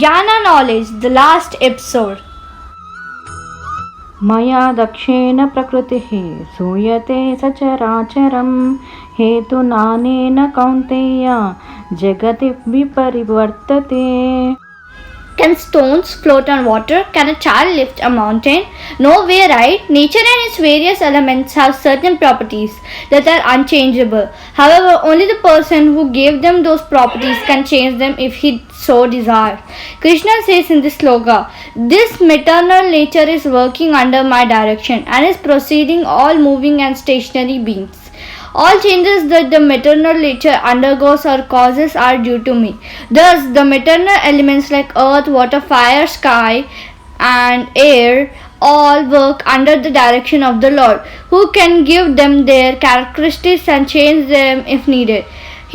Jnana Knowledge, the last episode. मया दक्षेण प्रकृतिः सूयते सचराचरं हेतुनानेन कौन्तेय जगति विपरिवर्तते. Can stones float on water? Can a child lift a mountain? No way, right? Nature and its various elements have certain properties that are unchangeable. However, only the person who gave them those properties can change them if he so desires. Krishna says in this sloka, "This maternal nature is working under my direction and is proceeding all moving and stationary beings. All changes that the maternal nature undergoes or causes are due to me. Thus, the maternal elements like earth, water, fire, sky, and air all work under the direction of the Lord, who can give them their characteristics and change them if needed."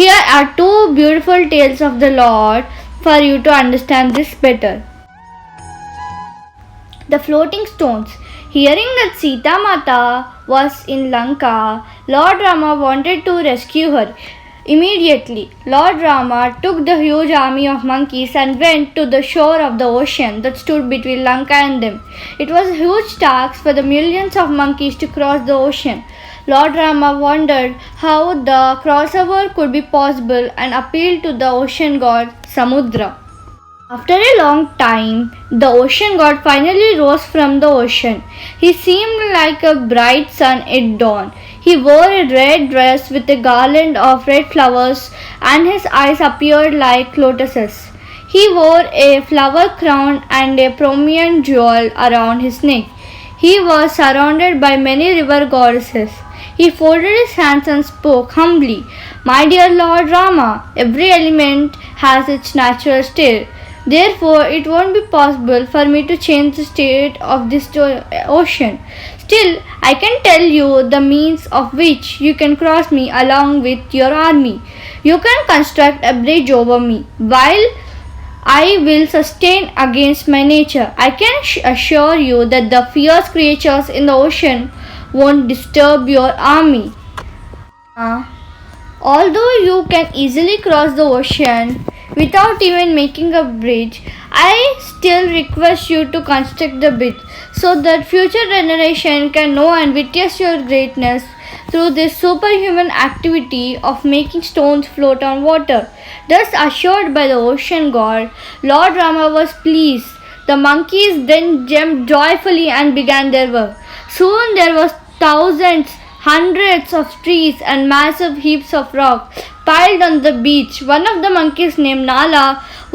Here are two beautiful tales of the Lord for you to understand this better. The floating stones. Hearing that Sita Mata was in Lanka, Lord Rama wanted to rescue her. Immediately, Lord Rama took the huge army of monkeys and went to the shore of the ocean that stood between Lanka and them. It was a huge task for the millions of monkeys to cross the ocean. Lord Rama wondered how the crossover could be possible and appealed to the ocean god Samudra. After a long time, the ocean god finally rose from the ocean. He seemed like a bright sun at dawn. He wore a red dress with a garland of red flowers, and his eyes appeared like lotuses. He wore a flower crown and a prominent jewel around his neck. He was surrounded by many river goddesses. He folded his hands and spoke humbly, "My dear Lord Rama, every element has its natural state. Therefore, it won't be possible for me to change the state of this ocean. Still, I can tell you the means of which you can cross me along with your army. You can construct a bridge over me, while I will sustain against my nature. I can assure you that the fierce creatures in the ocean won't disturb your army." Although you can easily cross the ocean without even making a bridge, I still request you to construct the bridge so that future generation can know and witness your greatness through this superhuman activity of making stones float on water. Thus assured by the ocean god, Lord Rama was pleased. The monkeys then jumped joyfully and began their work. Soon there was thousands, hundreds of trees and massive heaps of rock piled on the beach. One of the monkeys named Nala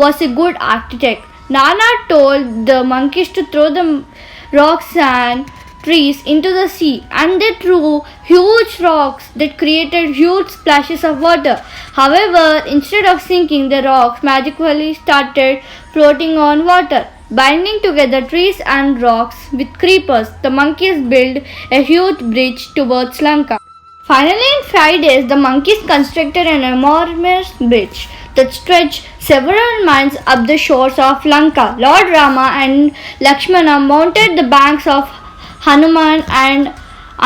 was a good architect. Nana told the monkeys to throw the rocks and trees into the sea, and they threw huge rocks that created huge splashes of water. However, instead of sinking, the rocks magically started floating on water. Binding together trees and rocks with creepers, the monkeys built a huge bridge towards Lanka. Finally, in 5 days, the monkeys constructed an enormous bridge that stretched several miles up the shores of Lanka. Lord Rama and Lakshmana mounted the banks of Hanuman and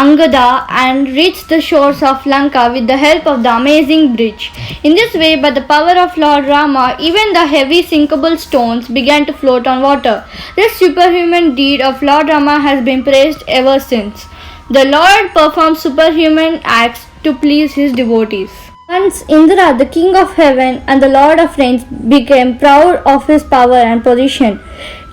Angada and reached the shores of Lanka with the help of the amazing bridge. In this way, by the power of Lord Rama, even the heavy sinkable stones began to float on water. This superhuman deed of Lord Rama has been praised ever since. The Lord performed superhuman acts to please his devotees. Once Indra, the king of heaven and the lord of rains, became proud of his power and position.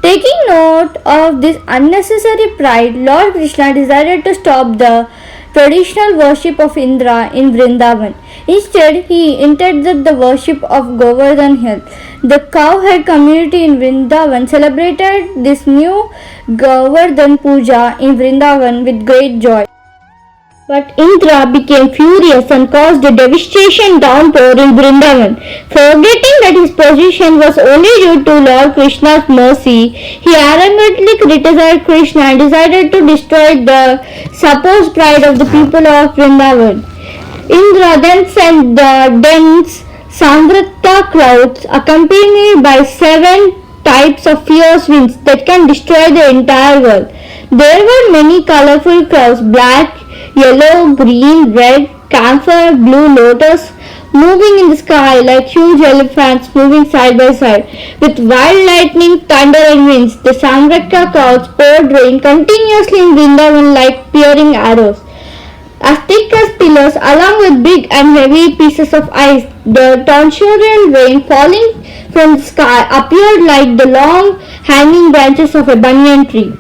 Taking note of this unnecessary pride, Lord Krishna decided to stop the traditional worship of Indra in Vrindavan. Instead, he intended the worship of Govardhan Hill. The cowherd community in Vrindavan celebrated this new Govardhan Puja in Vrindavan with great joy. But Indra became furious and caused a devastation downpour in Vrindavan. Forgetting that his position was only due to Lord Krishna's mercy, he arrogantly criticized Krishna and decided to destroy the supposed pride of the people of Vrindavan. Indra then sent the dense Samvrata clouds accompanied by 7 types of fierce winds that can destroy the entire world. There were many colorful clouds: black, yellow, green, red, camphor, blue, lotus, moving in the sky like huge elephants moving side by side. With wild lightning, thunder and winds, the Samrakya clouds poured rain continuously in Vrindavan like peering arrows. As thick as pillars, along with big and heavy pieces of ice, the torrential rain falling from the sky appeared like the long hanging branches of a banyan tree.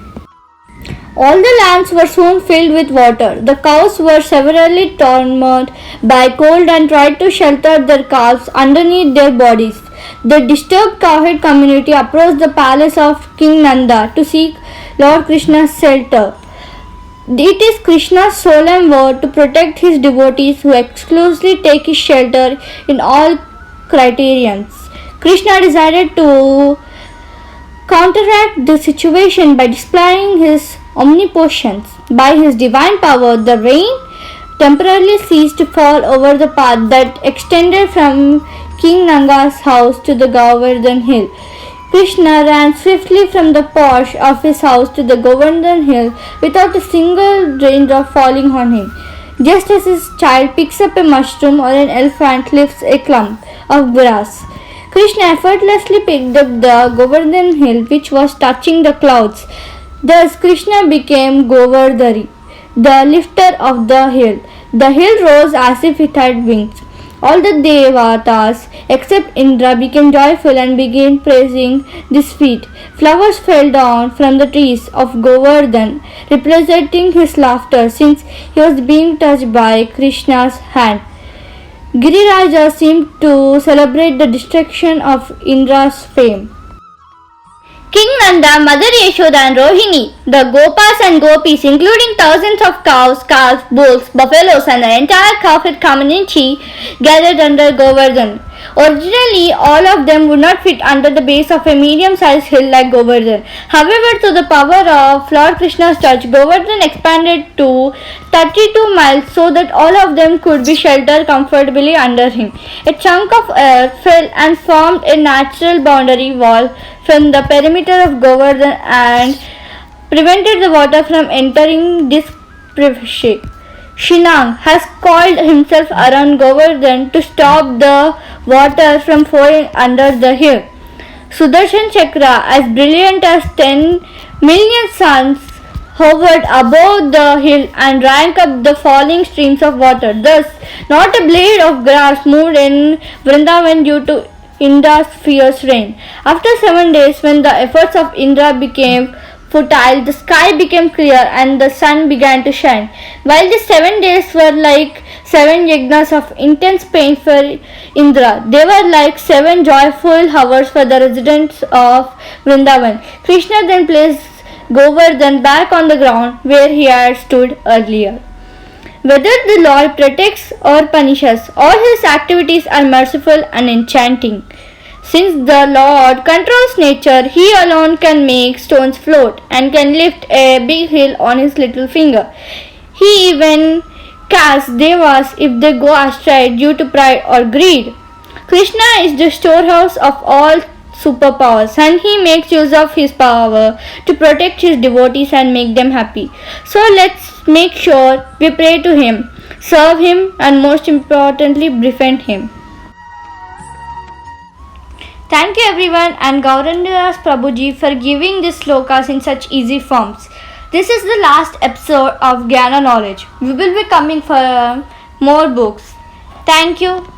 All the lands were soon filled with water. The cows were severely tormented by cold and tried to shelter their calves underneath their bodies. The disturbed cowherd community approached the palace of King Nanda to seek Lord Krishna's shelter. It is Krishna's solemn word to protect his devotees who exclusively take his shelter in all criterions. Krishna decided to counteract the situation by displaying his omnipotence. By his divine power, the rain temporarily ceased to fall over the path that extended from King Nanga's house to the Govardhan hill. Krishna ran swiftly from the porch of his house to the Govardhan hill without a single raindrop falling on him. Just as a child picks up a mushroom or an elephant lifts a clump of grass, Krishna effortlessly picked up the Govardhan hill which was touching the clouds. Thus Krishna became Govardhari, the lifter of the hill. The hill rose as if it had wings. All the Devatas except Indra became joyful and began praising this feat. Flowers fell down from the trees of Govardhan, representing his laughter since he was being touched by Krishna's hand. Giriraja seemed to celebrate the destruction of Indra's fame. King Nanda, Mother Yashoda and Rohini, the Gopas and Gopis including thousands of cows, calves, bulls, buffaloes and the entire cowherd community gathered under Govardhan. Originally, all of them would not fit under the base of a medium-sized hill like Govardhan. However, through the power of Lord Krishna's touch, Govardhan expanded to 32 miles so that all of them could be sheltered comfortably under him. A chunk of earth fell and formed a natural boundary wall from the perimeter of Govardhan and prevented the water from entering this privacy. Shinang has coiled himself around Govardhan to stop the water from flowing under the hill. Sudarshan Chakra, as brilliant as 10 million suns, hovered above the hill and drank up the falling streams of water. Thus, not a blade of grass moved in Vrindavan due to Indra's fierce rain. After 7 days, when the efforts of Indra became futile, the sky became clear and the sun began to shine. While the 7 days were like 7 yagnas of intense pain for Indra, they were like 7 joyful hours for the residents of Vrindavan. Krishna then placed Govardhan back on the ground where he had stood earlier. Whether the Lord protects or punishes, all his activities are merciful and enchanting. Since the Lord controls nature, he alone can make stones float and can lift a big hill on his little finger. He even casts devas if they go astray due to pride or greed. Krishna is the storehouse of all superpowers and he makes use of his power to protect his devotees and make them happy. So let's make sure we pray to him, serve him and most importantly befriend him. Thank you everyone and Gaurandas Prabhuji for giving these slokas in such easy forms. This is the last episode of Gyana Knowledge. We will be coming for more books. Thank you.